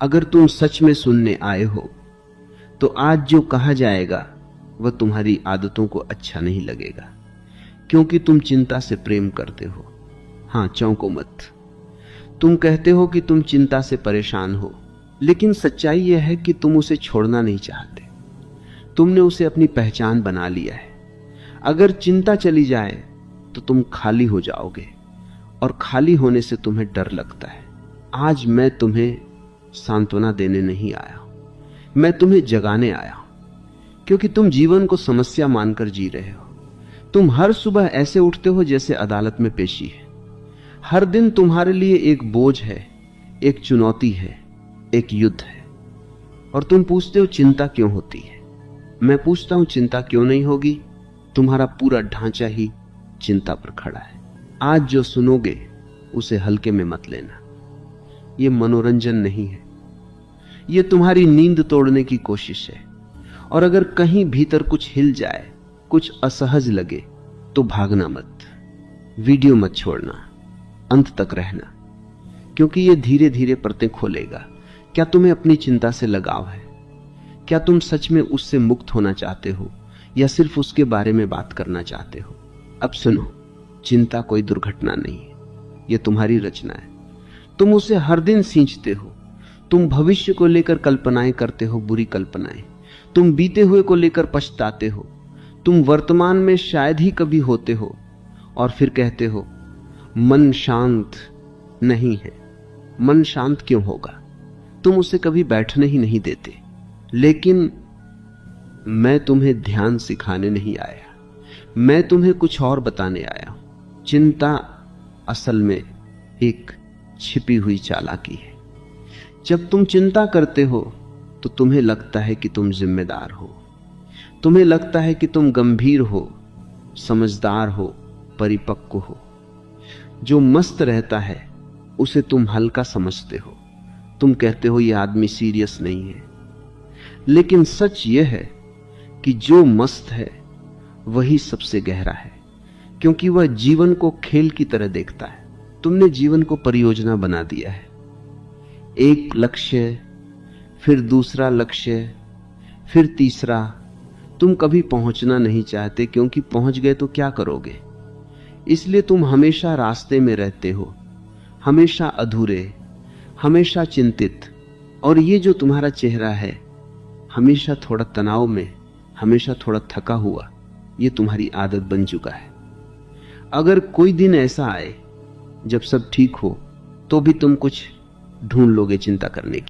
अगर तुम सच में सुनने आए हो तो आज जो कहा जाएगा वह तुम्हारी आदतों को अच्छा नहीं लगेगा, क्योंकि तुम चिंता से प्रेम करते हो। हां, चौंको मत। तुम कहते हो कि तुम चिंता से परेशान हो, लेकिन सच्चाई यह है कि तुम उसे छोड़ना नहीं चाहते। तुमने उसे अपनी पहचान बना लिया है। अगर चिंता चली जाए तो तुम खाली हो जाओगे, और खाली होने से तुम्हें डर लगता है। आज मैं तुम्हें सांत्वना देने नहीं आया, मैं तुम्हें जगाने आया हूं, क्योंकि तुम जीवन को समस्या मानकर जी रहे हो। तुम हर सुबह ऐसे उठते हो जैसे अदालत में पेशी है। हर दिन तुम्हारे लिए एक बोझ है, एक चुनौती है, एक युद्ध है, और तुम पूछते हो चिंता क्यों होती है। मैं पूछता हूं चिंता क्यों नहीं होगी। तुम्हारा पूरा ढांचा ही चिंता पर खड़ा है। आज जो सुनोगे उसे हल्के में मत लेना। यह मनोरंजन नहीं है, यह तुम्हारी नींद तोड़ने की कोशिश है। और अगर कहीं भीतर कुछ हिल जाए, कुछ असहज लगे, तो भागना मत, वीडियो मत छोड़ना, अंत तक रहना, क्योंकि यह धीरे धीरे परतें खोलेगा। क्या तुम्हें अपनी चिंता से लगाव है? क्या तुम सच में उससे मुक्त होना चाहते हो, या सिर्फ उसके बारे में बात करना चाहते हो? अब सुनो, चिंता कोई दुर्घटना नहीं है, यह तुम्हारी रचना है। तुम उसे हर दिन सींचते हो। तुम भविष्य को लेकर कल्पनाएं करते हो, बुरी कल्पनाएं। तुम बीते हुए को लेकर पछताते हो। तुम वर्तमान में शायद ही कभी होते हो, और फिर कहते हो मन शांत नहीं है। मन शांत क्यों होगा? तुम उसे कभी बैठने ही नहीं देते। लेकिन मैं तुम्हें ध्यान सिखाने नहीं आया, मैं तुम्हें कुछ और बताने आया हूं। चिंता असल में एक छिपी हुई चालाकी है। जब तुम चिंता करते हो तो तुम्हें लगता है कि तुम जिम्मेदार हो, तुम्हें लगता है कि तुम गंभीर हो, समझदार हो, परिपक्व हो। जो मस्त रहता है उसे तुम हल्का समझते हो। तुम कहते हो यह आदमी सीरियस नहीं है, लेकिन सच यह है कि जो मस्त है वही सबसे गहरा है, क्योंकि वह जीवन को खेल की तरह देखता है। तुमने जीवन को परियोजना बना दिया है। एक लक्ष्य, फिर दूसरा लक्ष्य, फिर तीसरा। तुम कभी पहुंचना नहीं चाहते, क्योंकि पहुंच गए तो क्या करोगे। इसलिए तुम हमेशा रास्ते में रहते हो, हमेशा अधूरे, हमेशा चिंतित। और ये जो तुम्हारा चेहरा है, हमेशा थोड़ा तनाव में, हमेशा थोड़ा थका हुआ, ये तुम्हारी आदत बन चुका है। अगर कोई दिन ऐसा आए जब सब ठीक हो, तो भी तुम कुछ ढूंढ लोगे चिंता करने की।